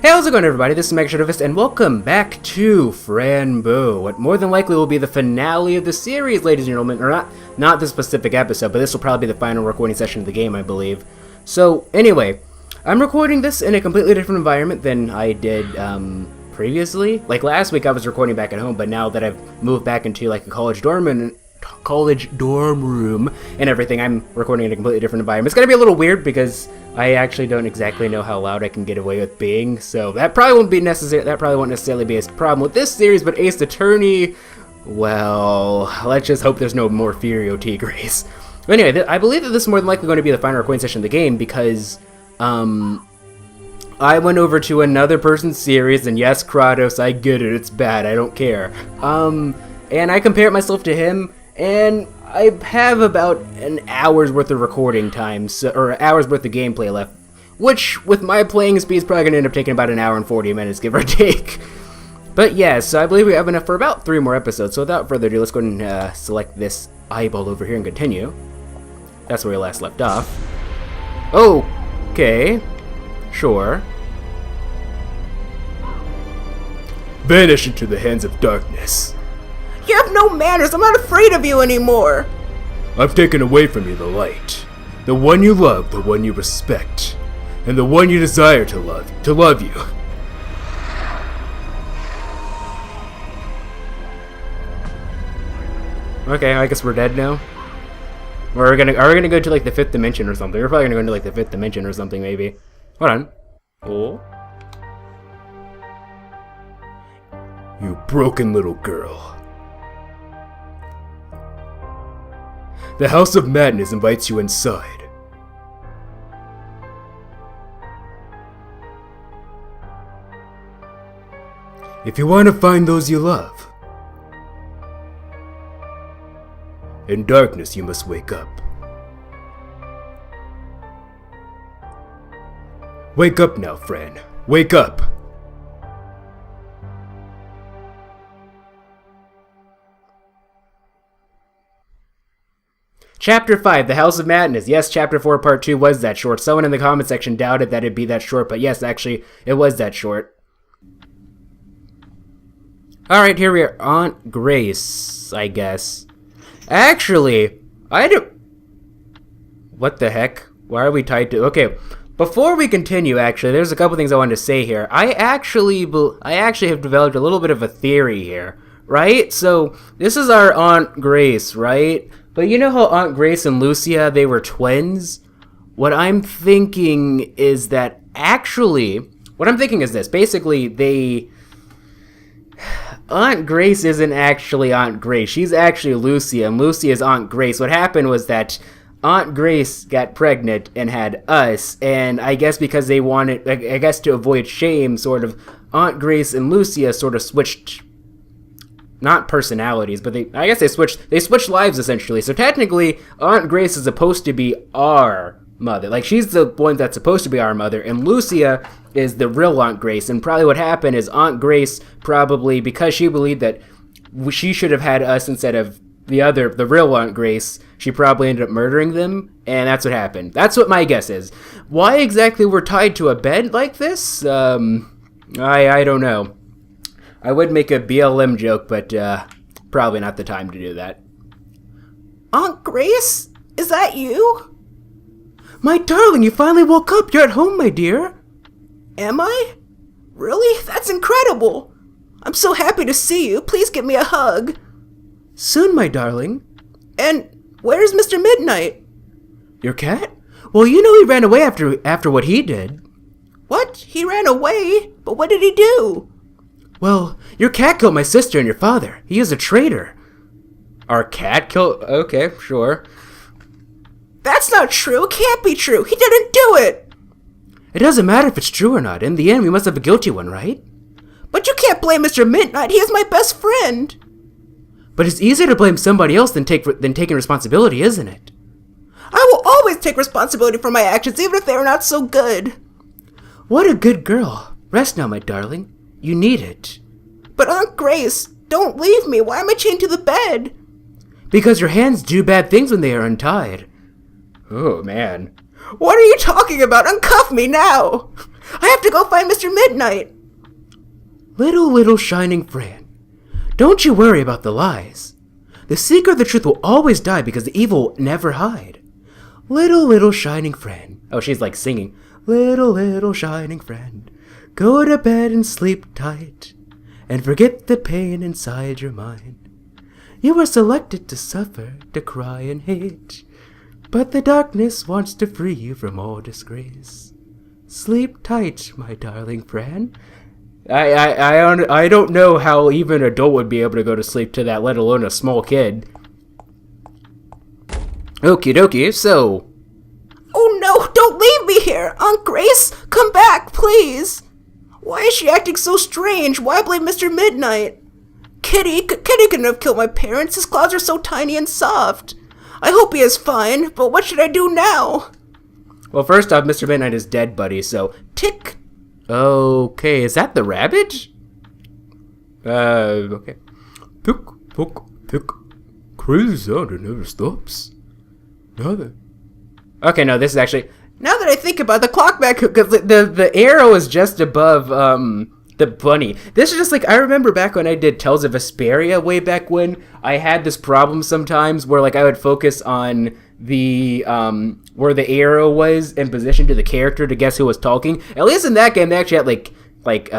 Hey, how's it going, everybody? This is MegaShadowFist, and welcome back to Fran Bow, what more than likely will be the finale of the series, ladies and gentlemen. Or not this specific episode, but this will probably be the final recording session of the game, I believe. So, anyway, I'm recording this in a completely different environment than I did, previously. Like, last week I was recording back at home, but now that I've moved back into, like, a college dorm room and everything, I'm recording in a completely different environment. It's gonna be a little weird because I actually don't exactly know how loud I can get away with being, so that probably won't necessarily be a problem with this series. But Ace Attorney, well, let's just hope there's no more Furio Tigres. But anyway, I believe that this is more than likely going to be the final recording session of the game because I went over to another person's series, and yes, Kratos, I get it, it's bad, I don't care. And I compared myself to him, and I have about an hour's worth of recording time, or hour's worth of gameplay left, which, with my playing speed, is probably going to end up taking about an hour and 40 minutes, give or take. But yes, so I believe we have enough for about 3 more episodes, so without further ado, let's go ahead and select this eyeball over here and continue. That's where we last left off. Okay, sure. Vanish into the hands of darkness. You have no manners. I'm not afraid of you anymore. I've taken away from you the light, the one you love, the one you respect, and the one you desire to love you. Okay, I guess we're dead now. Or are we gonna go to like the 5th dimension or something? We're probably gonna go into like the 5th dimension or something, maybe. Hold on. Oh. You broken little girl. The House of Madness invites you inside. If you want to find those you love, in darkness you must wake up. Wake up now, Fran. Wake up! Chapter 5, The House of Madness. Yes, Chapter 4, Part 2 was that short. Someone in the comment section doubted that it'd be that short, but yes, actually, it was that short. Alright, here we are. Aunt Grace, I guess. Actually, what the heck? Why are we tied to... Okay, before we continue, actually, there's a couple things I wanted to say here. I actually have developed a little bit of a theory here, right? So, this is our Aunt Grace, right? But you know how Aunt Grace and Lucia, they were twins? What I'm thinking is that this. Basically, Aunt Grace isn't actually Aunt Grace. She's actually Lucia, and Lucia is Aunt Grace. What happened was that Aunt Grace got pregnant and had us, and I guess because they wanted, I guess to avoid shame, sort of, Aunt Grace and Lucia sort of switched... not personalities, but they switched lives, essentially. So technically, Aunt Grace is supposed to be our mother. Like, she's the one that's supposed to be our mother, and Lucia is the real Aunt Grace. And probably what happened is Aunt Grace probably, because she believed that she should have had us instead of the real Aunt Grace, she probably ended up murdering them, and that's what happened. That's what my guess is. Why exactly we're tied to a bed like this? I don't know. I would make a BLM joke, but probably not the time to do that. Aunt Grace? Is that you? My darling, you finally woke up. You're at home, my dear. Am I? Really? That's incredible. I'm so happy to see you. Please give me a hug. Soon, my darling. And where's Mr. Midnight? Your cat? Well, you know he ran away after what he did. What? He ran away? But what did he do? Well, your cat killed my sister and your father. He is a traitor. Our cat killed... Okay, sure. That's not true. It can't be true. He didn't do it. It doesn't matter if it's true or not. In the end, we must have a guilty one, right? But you can't blame Mr. Midnight. He is my best friend. But it's easier to blame somebody else than taking responsibility, isn't it? I will always take responsibility for my actions, even if they are not so good. What a good girl. Rest now, my darling. You need it. But Aunt Grace, don't leave me. Why am I chained to the bed? Because your hands do bad things when they are untied. Oh, man. What are you talking about? Uncuff me now! I have to go find Mr. Midnight. Little shining Fran, don't you worry about the lies. The seeker of the truth will always die because the evil will never hide. Little shining Fran. Oh, she's like singing. Little shining friend, go to bed and sleep tight, and forget the pain inside your mind. You were selected to suffer, to cry and hate, but the darkness wants to free you from all disgrace. Sleep tight, my darling Fran. I don't know how even an adult would be able to go to sleep to that, let alone a small kid. Okie dokie, so... Oh no, don't leave me here! Aunt Grace, come back, please! Why is she acting so strange? Why blame Mr. Midnight? Kitty couldn't have killed my parents. His claws are so tiny and soft. I hope he is fine, but what should I do now? Well, first off, Mr. Midnight is dead, buddy, so... Tick! Okay, is that the rabbit? Okay. Tick, tick, tick. Crazy sound, it never stops. Okay, no, this is actually... Now that I think about the clock back, Because the arrow is just above, the bunny. This is just like, I remember back when I did Tales of Vesperia way back when, I had this problem sometimes where, like, I would focus on the, where the arrow was in position to the character to guess who was talking. At least in that game, they actually had, like,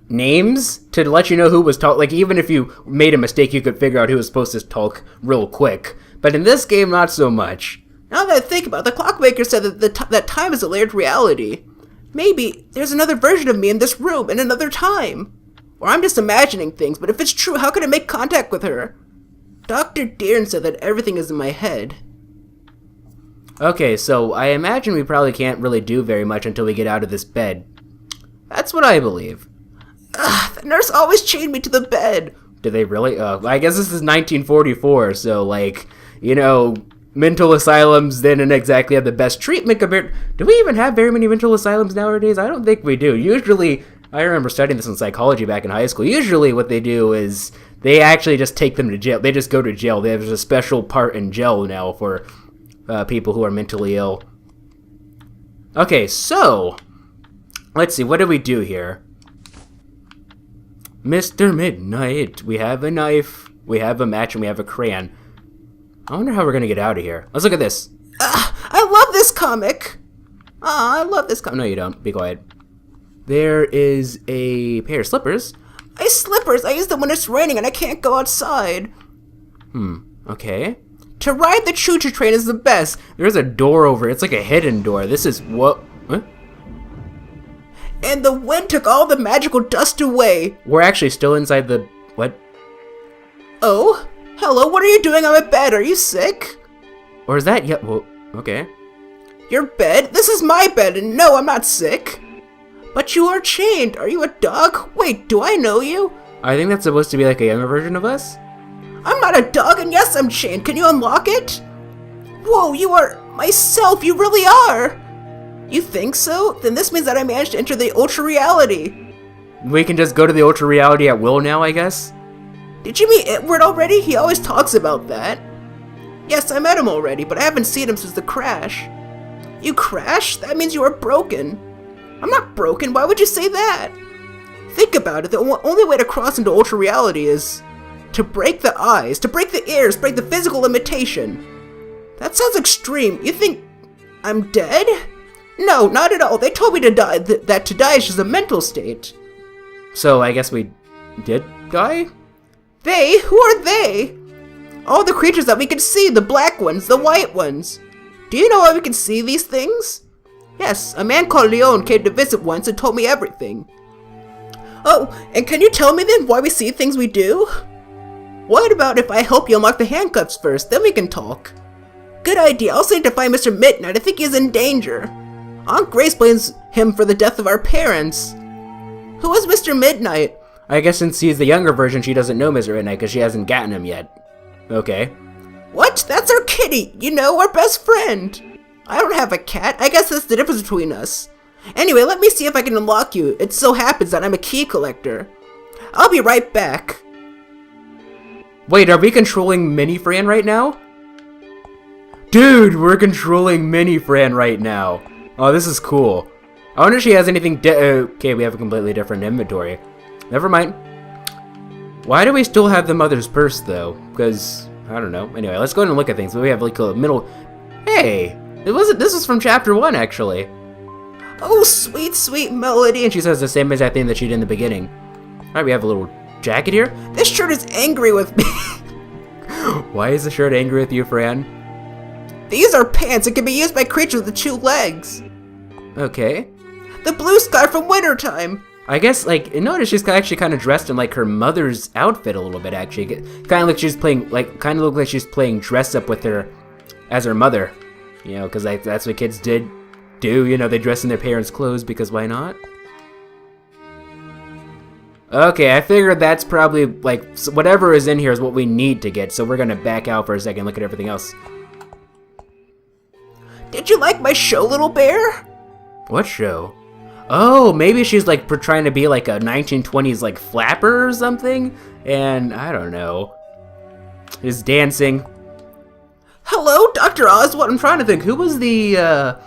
names to let you know who was talking. Like, even if you made a mistake, you could figure out who was supposed to talk real quick. But in this game, not so much. Now that I think about it, the clockmaker said that time is a layered reality. Maybe there's another version of me in this room in another time. Or I'm just imagining things, but if it's true, how can I make contact with her? Dr. Deern said that everything is in my head. Okay, so I imagine we probably can't really do very much until we get out of this bed. That's what I believe. Ugh, the nurse always chained me to the bed. Do they really? I guess this is 1944, so, like, you know, mental asylums didn't exactly have the best treatment compared... Do we even have very many mental asylums nowadays? I don't think we do. Usually, I remember studying this in psychology back in high school. Usually what they do is they actually just take them to jail. They just go to jail. There's a special part in jail now for people who are mentally ill. Okay, so... Let's see, what do we do here? Mr. Midnight, we have a knife, we have a match, and we have a crayon. I wonder how we're gonna get out of here. Let's look at this. I love this comic. I love this comic. No, you don't. Be quiet. There is a pair of slippers. Slippers. I use them when it's raining and I can't go outside. Okay. To ride the choo-choo train is the best. There's a door over it. It's like a hidden door. This is what? Huh? And the wind took all the magical dust away. We're actually still inside the... What? Oh? Hello, what are you doing on my bed? Are you sick? Or is that... Yeah, well, okay. Your bed? This is my bed, and no, I'm not sick. But you are chained. Are you a dog? Wait, do I know you? I think that's supposed to be like a younger version of us. I'm not a dog, and yes, I'm chained. Can you unlock it? Whoa, you are myself. You really are. You think so? Then this means that I managed to enter the ultra reality. We can just go to the ultra reality at will now, I guess? Did you meet Edward already? He always talks about that. Yes, I met him already, but I haven't seen him since the crash. You crashed? That means you are broken. I'm not broken. Why would you say that? Think about it. The only way to cross into ultra reality is to break the eyes, to break the ears, break the physical limitation. That sounds extreme. You think I'm dead? No, not at all. They told me to die, that to die is just a mental state. So I guess we did die? They? Who are they? All the creatures that we can see, the black ones, the white ones. Do you know why we can see these things? Yes, a man called Leon came to visit once and told me everything. Oh, and can you tell me then why we see things we do? What about if I help you unlock the handcuffs first, then we can talk. Good idea. I'll say to find Mr. Midnight. I think he's in danger. Aunt Grace blames him for the death of our parents. Who is Mr. Midnight? I guess since he's the younger version, she doesn't know Mr. Midnight because she hasn't gotten him yet. Okay. What? That's our kitty. You know, our best friend. I don't have a cat. I guess that's the difference between us. Anyway, let me see if I can unlock you. It so happens that I'm a key collector. I'll be right back. Wait, are we controlling Mini Fran right now? Dude, we're controlling Mini Fran right now. Oh, this is cool. I wonder if she has anything okay, we have a completely different inventory. Never mind. Why do we still have the mother's purse, though? Because, I don't know. Anyway, let's go ahead and look at things. We have, like, a middle... Hey! This was from chapter 1, actually. Oh, sweet, sweet melody. And she says the same exact thing that she did in the beginning. Alright, we have a little jacket here. This shirt is angry with me. Why is the shirt angry with you, Fran? These are pants. It can be used by creatures with 2 legs. Okay. The blue sky from wintertime. I guess, like, notice she's actually kind of dressed in, like, her mother's outfit a little bit, actually. Kind of like she's playing, like, kind of look like she's playing dress up with her, as her mother. You know, because like, that's what kids do. You know, they dress in their parents' clothes because why not? Okay, I figured that's probably, like, whatever is in here is what we need to get, so we're gonna back out for a second and look at everything else. Did you like my show, little bear? What show? Oh, maybe she's like trying to be like a 1920s like flapper or something, and I don't know. Is dancing. Hello, Dr. Oswald. I'm trying to think. Who was the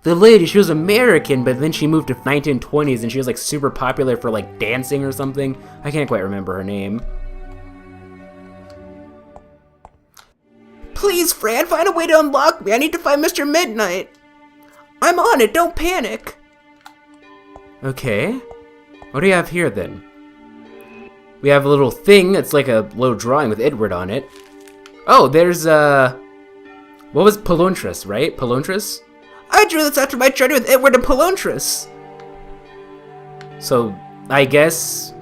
lady? She was American, but then she moved to 1920s, and she was like super popular for like dancing or something. I can't quite remember her name. Please, Fran, find a way to unlock me. I need to find Mr. Midnight. I'm on it. Don't panic. Okay. What do you have here, then? We have a little thing. It's like a little drawing with Edward on it. Oh, there's, what was Palontras, right? Palontras? I drew this after my journey with Edward and Palontras. So, I guess...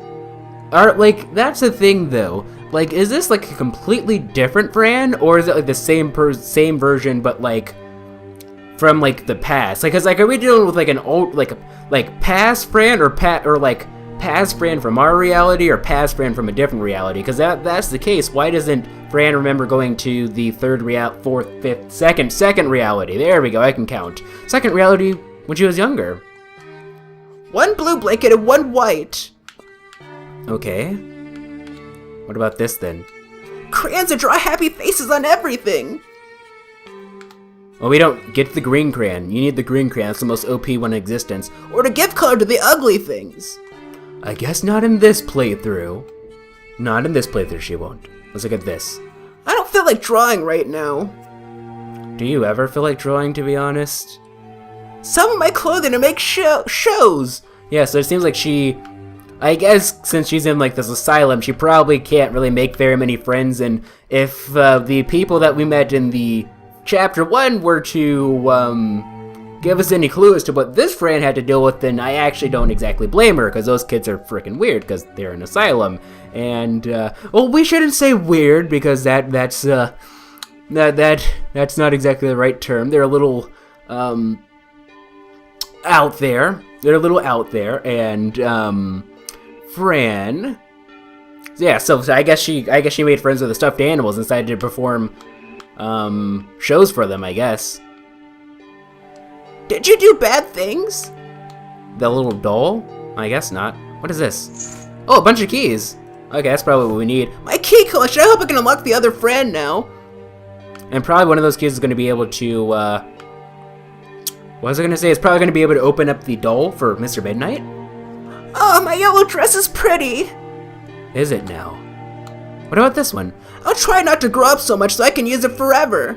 like, that's the thing, though. Like, is this, like, a completely different Fran? Or is it, like, the same version, but, like... from like the past, like, cause like, are we dealing with like an old, like past Fran or like past Fran from our reality or past Fran from a different reality? Cause that's the case. Why doesn't Fran remember going to the second reality? There we go. I can count. Second reality when she was younger. 1 blue blanket and 1 white. Okay. What about this then? Crayons that draw happy faces on everything. Well, we don't get the green crayon. You need the green crayon. It's the most OP one in existence. Or to give color to the ugly things. I guess not in this playthrough. Not in this playthrough, she won't. Let's look at this. I don't feel like drawing right now. Do you ever feel like drawing, to be honest? Some of my clothing to make shows. Yeah, so it seems like she... I guess since she's in, like, this asylum, she probably can't really make very many friends, and if the people that we met in the... Chapter 1 were to give us any clue as to what this Fran had to deal with, then I actually don't exactly blame her, because those kids are freaking weird, because they're in asylum. And, well, we shouldn't say weird, because that's not exactly the right term. They're a little, out there. They're a little out there, and, Fran... Yeah, so I guess she made friends with the stuffed animals and decided to perform... shows for them, I guess. Did you do bad things? The little doll? I guess not. What is this? Oh, a bunch of keys. Okay, that's probably what we need. My key collection. I hope I can unlock the other Fran now. And probably one of those keys is going to be able to, what was I going to say? It's probably going to be able to open up the doll for Mr. Midnight? Oh, my yellow dress is pretty. Is it now? What about this one? I'll try not to grow up so much so I can use it forever.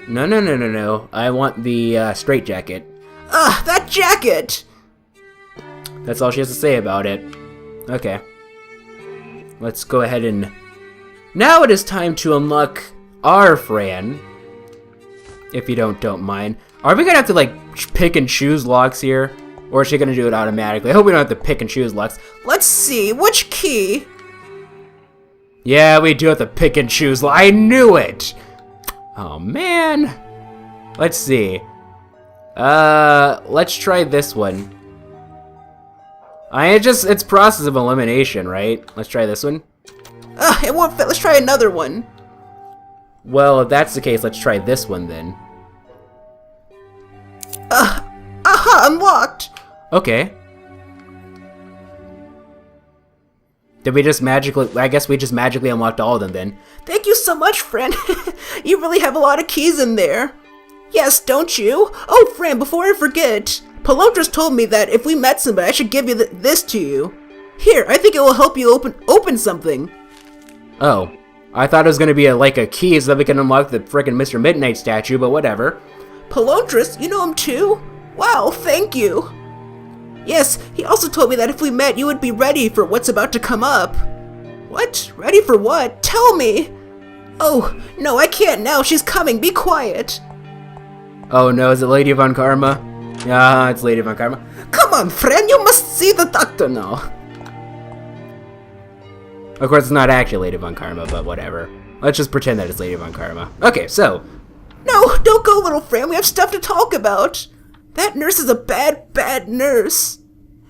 No. I want the straight jacket. Ugh, that jacket! That's all she has to say about it. Okay. Let's go ahead and... Now it is time to unlock our Fran. If you don't mind. Are we gonna have to, like, pick and choose locks here? Or is she gonna do it automatically? I hope we don't have to pick and choose locks. Let's see, which key? Yeah, we do have to pick and choose. I knew it! Oh, man. Let's see. Let's try this one. It's process of elimination, right? Let's try this one. Ugh, it won't fit. Let's try another one. Well, if that's the case, let's try this one then. Aha, unlocked. Okay. Did we just magically... I guess we just magically unlocked all of them then. Thank you so much, friend. You really have a lot of keys in there. Yes, don't you? Oh, Fran, before I forget, Palontra's told me that if we met somebody, I should give you this to you. Here, I think it will help you open something. Oh, I thought it was gonna be like a key so that we can unlock the frickin' Mr. Midnight statue, but whatever. Palontras, you know him too? Wow, thank you. Yes, he also told me that if we met, you would be ready for what's about to come up. What? Ready for what? Tell me! Oh, no, I can't now. She's coming. Be quiet. Oh no, is it Lady Von Karma? Yeah, it's Lady Von Karma. Come on, friend, you must see the doctor now. Of course, it's not actually Lady Von Karma, but whatever. Let's just pretend that it's Lady Von Karma. Okay, so. No, don't go, little friend. We have stuff to talk about. That nurse is a bad, bad nurse.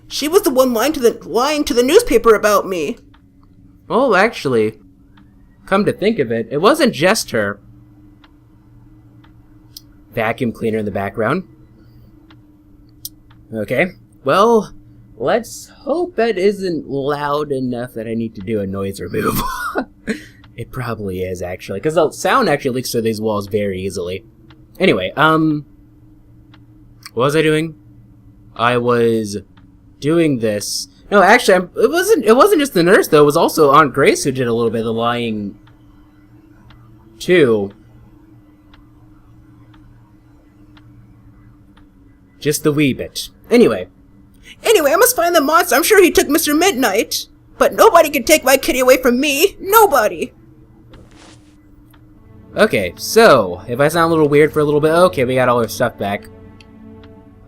She was the one lying to the newspaper about me. Oh, actually, come to think of it, it wasn't just her. Vacuum cleaner in the background. Okay, well, let's hope that isn't loud enough that I need to do a noise removal. It probably is, actually, because the sound actually leaks through these walls very easily. Anyway, what was I doing? I was doing this. No, actually, it wasn't just the nurse, though. It was also Aunt Grace who did a little bit of the lying, too. Just the wee bit. Anyway, I must find the monster. I'm sure he took Mr. Midnight. But nobody can take my kitty away from me. Nobody. okay, so, if I sound a little weird for a little bit, okay, we got all our stuff back.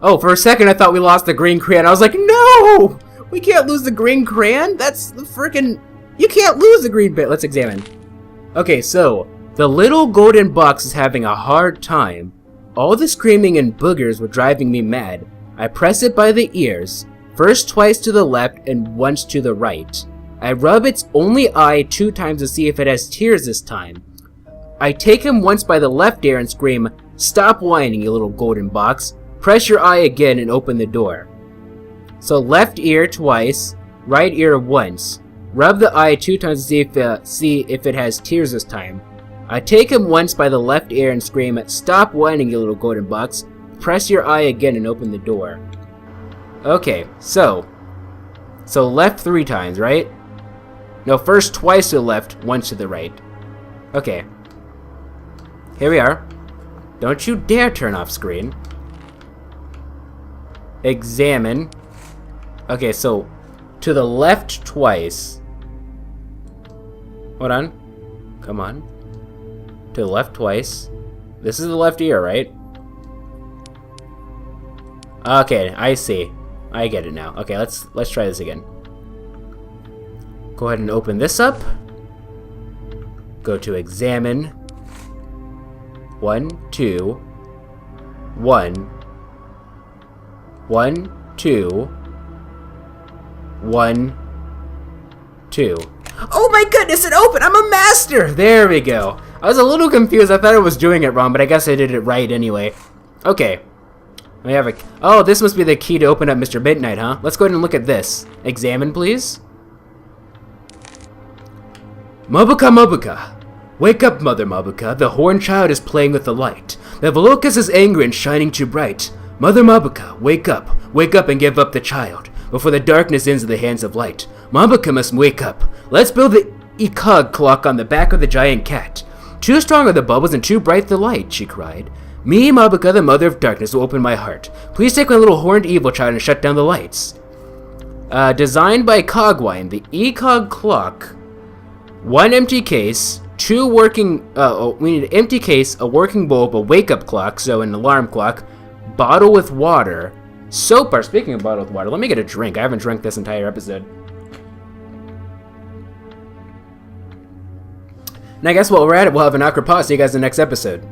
Oh, for a second I thought we lost the green crayon. I was like, no! We can't lose the green crayon? That's the frickin'... You can't lose the green bit. Let's examine. Okay, so, the little golden box is having a hard time. All the screaming and boogers were driving me mad. I press it by the ears, first twice to the left and once to the right. I rub its only eye 2 times to see if it has tears this time. I take him once by the left ear and scream, "Stop whining, you little golden box. Press your eye again and open the door." So left ear twice, right ear once. Rub the eye 2 times to see if it has tears this time. I take him once by the left ear and scream, "Stop whining, you little golden box. Press your eye again and open the door." Okay, so left 3 times, right? No, first twice to the left, once to the right. Okay. Here we are. Don't you dare turn off screen. Examine. Okay, so to the left twice. Hold on. Come on. To the left twice. This is the left ear, right? Okay, I see. I get it now. Okay, let's try this again. Go ahead and open this up. Go to examine. 1, 2. 1. 1, 2. 1, 2. Oh my goodness, it opened! I'm a master! There we go. I was a little confused. I thought I was doing it wrong, but I guess I did it right anyway. Okay. We have a... Oh, this must be the key to open up Mr. Midnight, huh? Let's go ahead and look at this. Examine, please. Mabuka, Mabuka. Wake up, Mother Mabuka. The horned child is playing with the light. The Velocus is angry and shining too bright. Mother Mabuka, wake up. Wake up and give up the child, before the darkness ends in the hands of light. Mabuka must wake up. Let's build the Ikog clock on the back of the giant cat. Too strong are the bubbles and too bright the light, she cried. Me, Mabuka, the mother of darkness, will open my heart. Please take my little horned evil child and shut down the lights. Designed by Cogwine, the Ikog clock. 1 empty case, 2 working, we need an empty case, a working bulb, a wake-up clock, so an alarm clock, bottle with water, soap bar. Speaking of bottle with water, let me get a drink. I haven't drank this entire episode. And I guess while we're at it, we'll have an awkward pause. See you guys in the next episode.